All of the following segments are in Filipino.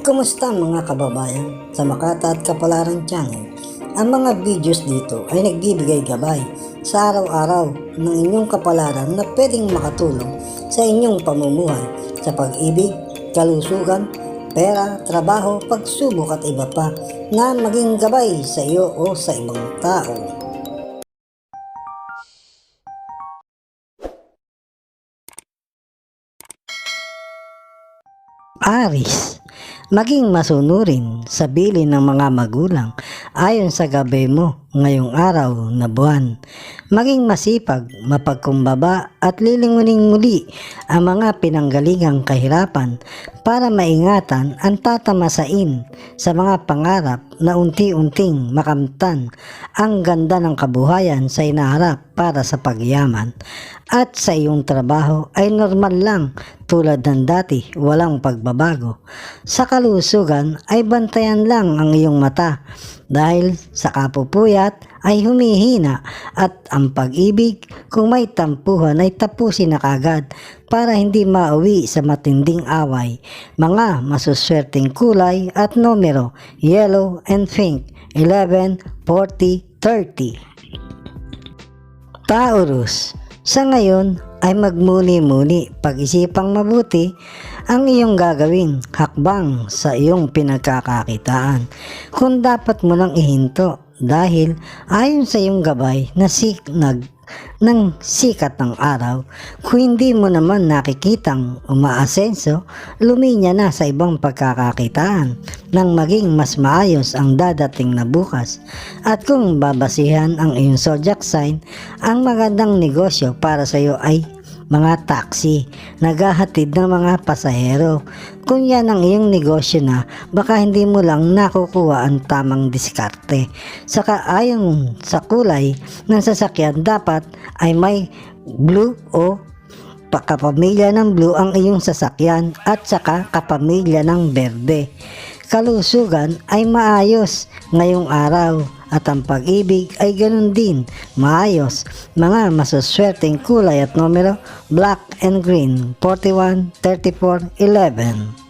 Kumusta mga kababayan sa Makata at Kapalaran Channel? Ang mga videos dito ay nagbibigay gabay sa araw-araw ng inyong kapalaran na pwedeng makatulong sa inyong pamumuhay sa pag-ibig, kalusugan, pera, trabaho, pagsubok at iba pa na maging gabay sa iyo o sa ibang tao. Aris, maging masunurin sa bilin ng mga magulang ayon sa gabi mo ngayong araw na buwan. Maging masipag, mapagkumbaba at lilinguning muli ang mga pinanggalingang kahirapan para maingatan ang tatamasain sa mga pangarap na unti-unting makamtan ang ganda ng kabuhayan sa inaharap para sa pagyaman. At sa iyong trabaho ay normal lang tulad ng dati, walang pagbabago. Sa kalusugan ay bantayan lang ang iyong mata dahil sa kapupuyat ay humihina at ang pag-ibig kung may tampuhan ay tapusin na kagad para hindi mauwi sa matinding away. Mga masuswerteng kulay at numero, yellow and pink, 11, 40, 30. Taurus, sa ngayon ay magmuni-muni, pag-isipang mabuti ang iyong gagawing hakbang sa iyong pinagkakakitaan. Kung dapat mo nang ihinto dahil ayon sa iyong gabay na ng sikat ng araw, kung hindi mo naman nakikitang umaasenso, luminya na sa ibang pagkakakitaan nang maging mas maayos ang dadating na bukas. At kung babasihan ang iyong zodiac sign, ang magandang negosyo para sa iyo ay mga taxi, naghahatid ng mga pasahero. Kung yan ang iyong negosyo na, baka hindi mo lang nakukuha ang tamang diskarte. Saka ayon sa kulay ng sasakyan, dapat ay may blue o kapamilya ng blue ang iyong sasakyan at saka kapamilya ng berde. Kalusugan ay maayos ngayong araw at ang pag-ibig ay ganun din, maayos. Mga masuswerteng kulay at numero, black and green, 41, 34, 11.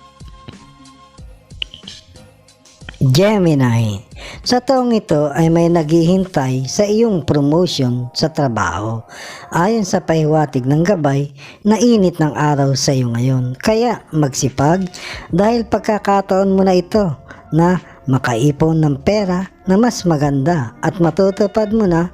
Gemini, sa taong ito ay may naghihintay sa iyong promotion sa trabaho. Ayon sa pahiwatig ng gabay, nainit ng araw sa iyo ngayon. Kaya magsipag dahil pagkakataon mo na ito na makaipon ng pera na mas maganda at matutupad mo na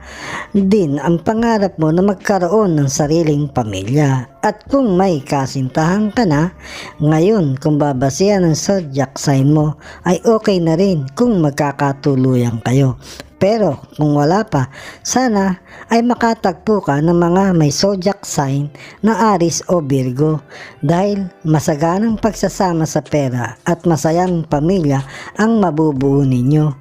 din ang pangarap mo na magkaroon ng sariling pamilya. At kung may kasintahan ka na, ngayon kung babasihan ng zodiac sign mo ay okay na rin kung magkakatuluyan kayo. Pero kung wala pa, sana ay makatagpo ka ng mga may zodiac sign na Aries o Virgo dahil masaganang pagsasama sa pera at masayang pamilya ang mabubuo ninyo.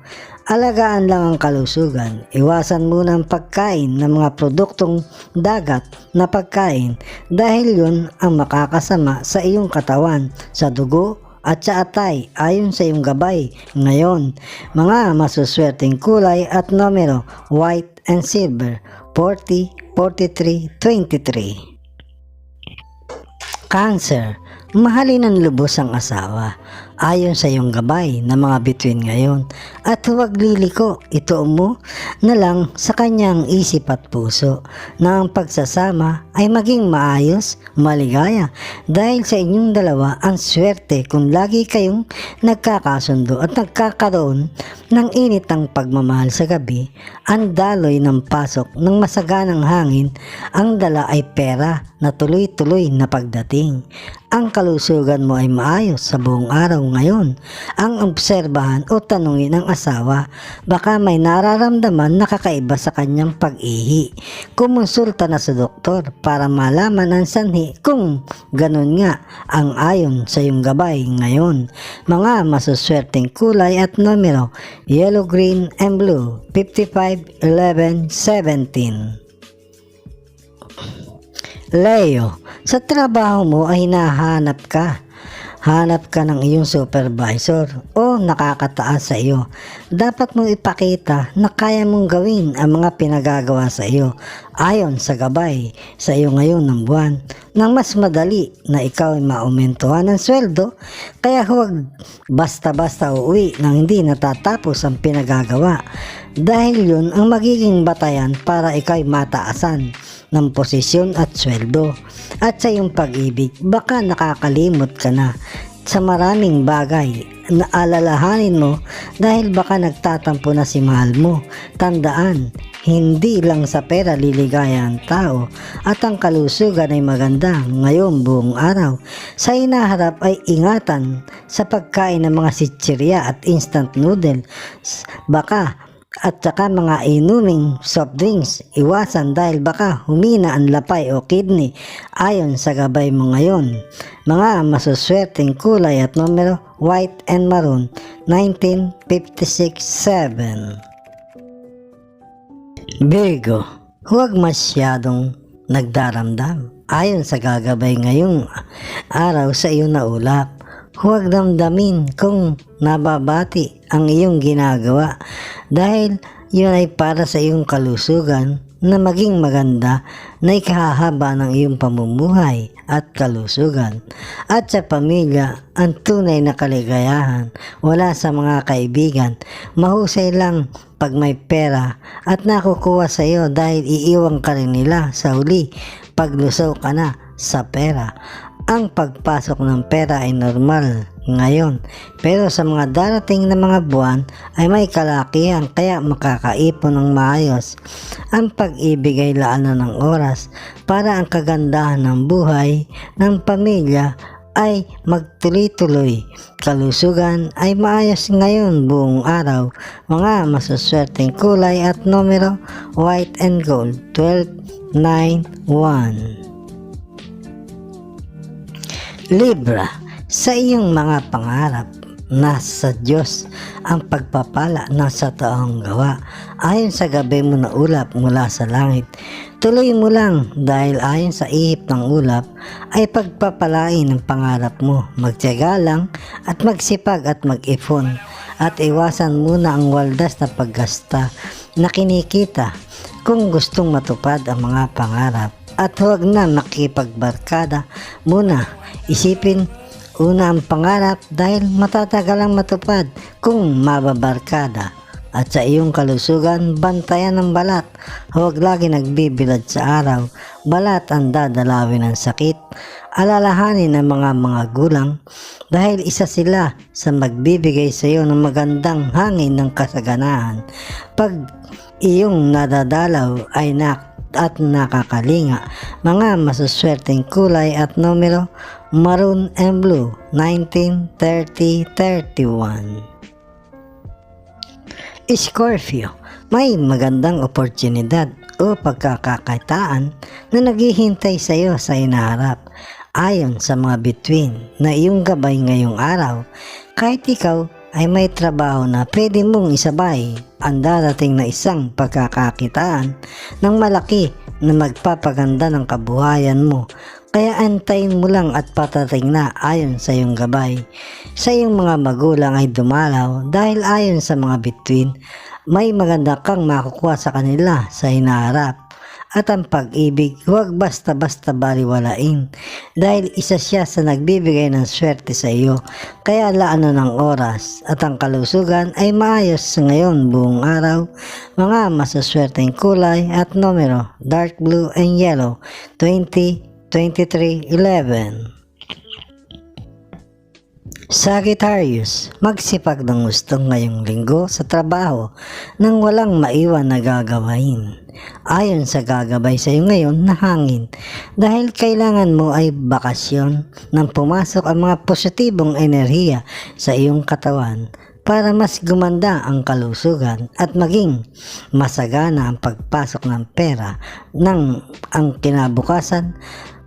Alagaan lang ang kalusugan. Iwasan muna ang pagkain ng mga produktong dagat na pagkain dahil yun ang makakasama sa iyong katawan, sa dugo at sa atay ayon sa iyong gabay ngayon. Mga masuswerteng kulay at numero, white and silver, 40, 43, 23. Cancer, mahalin ng lubos ang asawa ayon sa iyong gabay na mga bituin ngayon at huwag liliko, ito mo na lang sa kanyang isip at puso na ang pagsasama ay maging maayos, maligaya dahil sa inyong dalawa ang swerte kung lagi kayong nagkakasundo at nagkakaroon ng init ng pagmamahal sa gabi. Ang daloy ng pasok ng masaganang hangin, ang dala ay pera na tuloy-tuloy na pagdating. Ang kalusugan mo ay maayos sa buong araw ngayon. Ang obserbahan o tanungin ng asawa, baka may nararamdaman na kakaiba sa kanyang pag-ihi. Kumonsulta na sa doktor para malaman ang sanhi kung ganun nga ang ayon sa iyong gabay ngayon. Mga masuswerteng kulay at numero, yellow, green, and blue, 55, 11, 17. Leo, sa trabaho mo ay hinahanap ka hanap ka ng iyong supervisor o nakakataas sa iyo. Dapat mong ipakita na kaya mong gawin ang mga pinagagawa sa iyo ayon sa gabay sa iyo ngayon ng buwan nang mas madali na ikaw ay maumentuhan ng sweldo. Kaya huwag basta-basta uuwi nang hindi natatapos ang pinagagawa, dahil yun ang magiging batayan para ikaw ay mataasan ng posisyon at sweldo. At sa iyong pag-ibig, baka nakakalimot ka na sa maraming bagay na alalahanin mo dahil baka nagtatampo na si mahal mo. Tandaan, hindi lang sa pera liligaya ang tao at ang kalusugan ay maganda ngayon buong araw. Sa hinaharap ay ingatan sa pagkain ng mga sitsirya at instant noodle. At saka mga inuming soft drinks, iwasan dahil baka humina ang lapay o kidney ayon sa gabay mo ngayon. Mga masuswerteng kulay at numero, white and maroon, 1956-7. Virgo, huwag masyadong nagdaramdam ayon sa gagabay ngayong araw sa iyong naulap. Huwag damdamin kung nababati ang iyong ginagawa dahil yun ay para sa iyong kalusugan na maging maganda na ikahahaba ng iyong pamumuhay at kalusugan. At sa pamilya, ang tunay na kaligayahan wala sa mga kaibigan. Mahusay lang pag may pera at nakukuha sa iyo dahil iiwan ka rin nila sa huli paglusaw ka na sa pera. Ang pagpasok ng pera ay normal ngayon, pero sa mga darating na mga buwan ay may kalakihan kaya makakaipon ng maayos. Ang pag-ibig ay laanan ng oras para ang kagandahan ng buhay ng pamilya ay magtuloy-tuloy. Kalusugan ay maayos ngayon buong araw. Mga masuswerteng kulay at numero, white and gold, 1291. Libra, sa iyong mga pangarap, nasa Diyos ang pagpapala ng sa taong gawa. Ayon sa gabi mo na ulap mula sa langit, tuloy mo lang dahil ayon sa ihip ng ulap ay pagpapalain ang pangarap mo. Magtiyaga lang at magsipag at mag-ipon at iwasan muna ang waldas na paggasta na kinikita kung gustong matupad ang mga pangarap. At huwag na makipagbarkada muna. Isipin una ang pangarap dahil matatagal ang matupad kung mababarkada. At sa iyong kalusugan, bantayan ng balat. Huwag lagi nagbibilad sa araw. Balat ang dadalawin ng sakit. Alalahanin ng mga gulang dahil isa sila sa magbibigay sa iyo ng magandang hangin ng kasaganahan. Pag iyong nadadalaw ay at nakakalinga. Mga masuswerteng kulay at numero, maroon and blue, 1930-31. Scorpio, may magandang oportunidad o pagkakakitaan na naghihintay sa iyo sa hinaharap. Ayon sa mga bituin na iyong gabay ngayong araw, kahit ikaw ay may trabaho na pwede mong isabay ang darating na isang pagkakakitaan ng malaki na magpapaganda ng kabuhayan mo. Kaya antayin mo lang at patating na ayon sa iyong gabay. Sa iyong mga magulang ay dumalaw dahil ayon sa mga bituin, may maganda kang makukuha sa kanila sa hinaharap. At ang pag-ibig, huwag basta-basta baliwalain dahil isa siya sa nagbibigay ng swerte sa iyo. Kaya laanan ng oras at ang kalusugan ay maayos ngayon buong araw. Mga masuswerteng kulay at numero, dark blue and yellow, 20-23-11. Sagittarius, magsipag ng gusto ngayong linggo sa trabaho nang walang maiwan na gagawain. Ayon sa gagabay sa iyo ngayon na hangin, dahil kailangan mo ay bakasyon nang pumasok ang mga positibong enerhiya sa iyong katawan para mas gumanda ang kalusugan at maging masagana ang pagpasok ng pera nang ang kinabukasan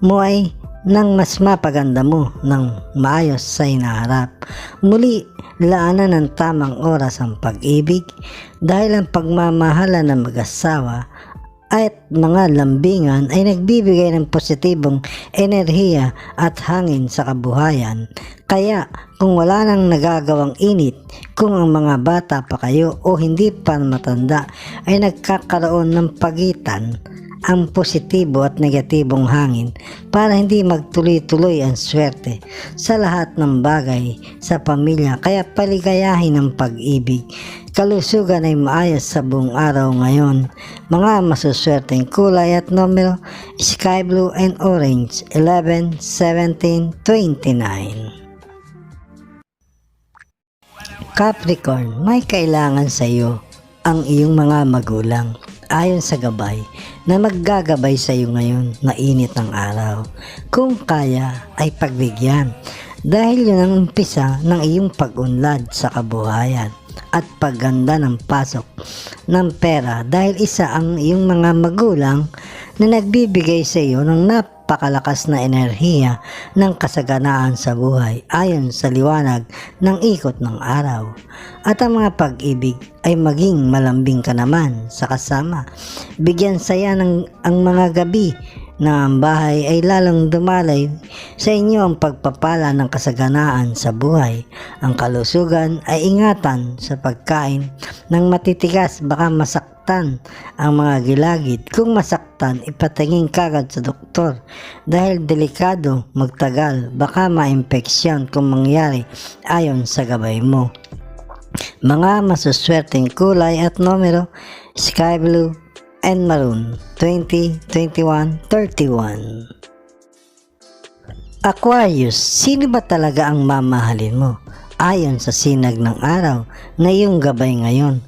mo ay nang mas mapaganda mo ng maayos sa hinaharap. Muli, laanan ng tamang oras ang pag-ibig dahil ang pagmamahala ng mag-asawa at mga lambingan ay nagbibigay ng positibong enerhiya at hangin sa kabuhayan. Kaya kung wala nang nagagawang init, kung ang mga bata pa kayo o hindi pa matanda ay nagkakaroon ng pagitan ang positibo at negatibong hangin para hindi magtuloy-tuloy ang swerte sa lahat ng bagay sa pamilya. Kaya paligayahin ang pag-ibig. Kalusugan ay maayos sa buong araw ngayon. Mga masuswerteng kulay at numero: sky blue and orange, 11, 17, 29. Capricorn, may kailangan sa iyo ang iyong mga magulang ayon sa gabay na maggagabay sa iyo ngayon na init ng araw. Kung kaya ay pagbigyan dahil yun ang umpisa ng iyong pag-unlad sa kabuhayan at pagganda ng pasok ng pera dahil isa ang iyong mga magulang na nagbibigay sa iyo ng napakalakas na enerhiya ng kasaganaan sa buhay ayon sa liwanag ng ikot ng araw. At ang mga pag-ibig ay maging malambing ka naman sa kasama. Bigyan saya ng ang mga gabi na ang bahay ay lalong dumalay sa inyo ang pagpapala ng kasaganaan sa buhay. Ang kalusugan ay ingatan sa pagkain ng matitigas, baka masaktan ang mga gilagid. Kung masaktan, ipatingin kagad sa doktor dahil delikado magtagal, baka ma-impeksyon kung mangyari ayon sa gabay mo. Mga masuswerteng kulay at numero: sky blue and maroon, 20, 21, 31. Aquarius, sino ba talaga ang mamahalin mo? Ayon sa sinag ng araw na iyong gabay ngayon,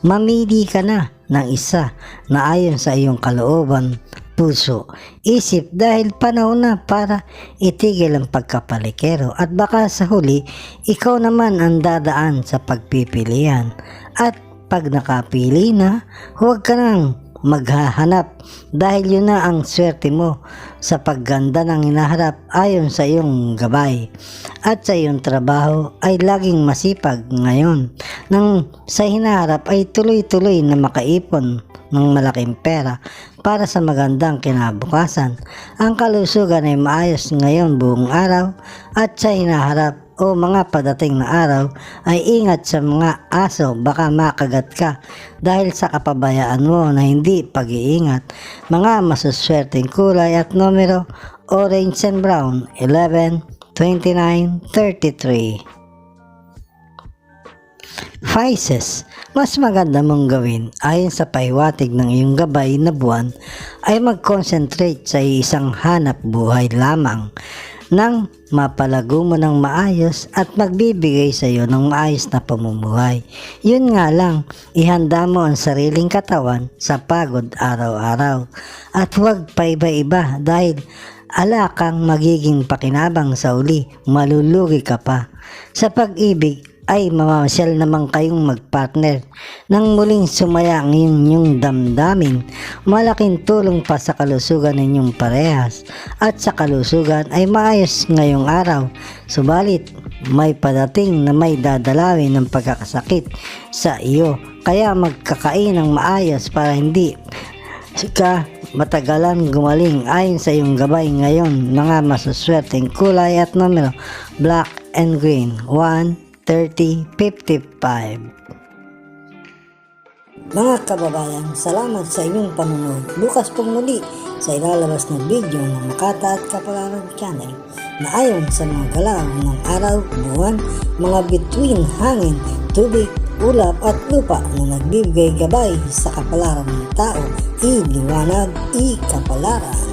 mamili ka na ng isa na ayon sa iyong kalooban, puso, isip dahil panahon na para itigil ang pagkapalikero at baka sa huli, ikaw naman ang dadaan sa pagpipilian. At pag nakapili na, huwag ka nang maghahanap dahil yun na ang swerte mo sa pagganda ng hinaharap ayon sa iyong gabay. At sa iyong trabaho ay laging masipag ngayon nang sa hinaharap ay tuloy-tuloy na makaipon ng malaking pera para sa magandang kinabukasan. Ang kalusugan ay maayos ngayon buong araw at sa hinaharap o mga padating na araw ay ingat sa mga aso, baka makagat ka dahil sa kapabayaan mo na hindi pag-iingat. Mga masuswerteng kulay at numero: orange and brown, 11, 29, 33. Pisces, mas maganda mong gawin ayon sa pahiwatig ng iyong gabay na buwan ay mag-concentrate sa isang hanap buhay lamang nang mapalago mo ng maayos at magbibigay sa iyo ng maayos na pamumuhay. Yun nga lang, ihanda mo ang sariling katawan sa pagod araw-araw at huwag pa iba-iba dahil ala kang magiging pakinabang sa uli, malulugi ka pa. Sa pag-ibig ay mamamasyal naman kayong magpartner nang muling sumaya ang inyong damdamin. Malaking tulong pa sa kalusugan ninyong parehas at sa kalusugan ay maayos ngayong araw. Subalit may padating na may dadalawin ng pagkakasakit sa iyo, kaya magkakain ng maayos para hindi ka matagalan gumaling ayon sa iyong gabay ngayon. Mga masuswerteng kulay at numero: black and green, 1, 30, 55. Mga kababayan, salamat sa inyong panonood. Bukas pong muli sa ilalabas na video ng Makata at Kapalaran Channel na ayon sa mga galaw ng araw, buwan, mga bituin, hangin, tubig, ulap at lupa na nagbibigay gabay sa kapalaran ng tao. Iliwanag, ikapalaran.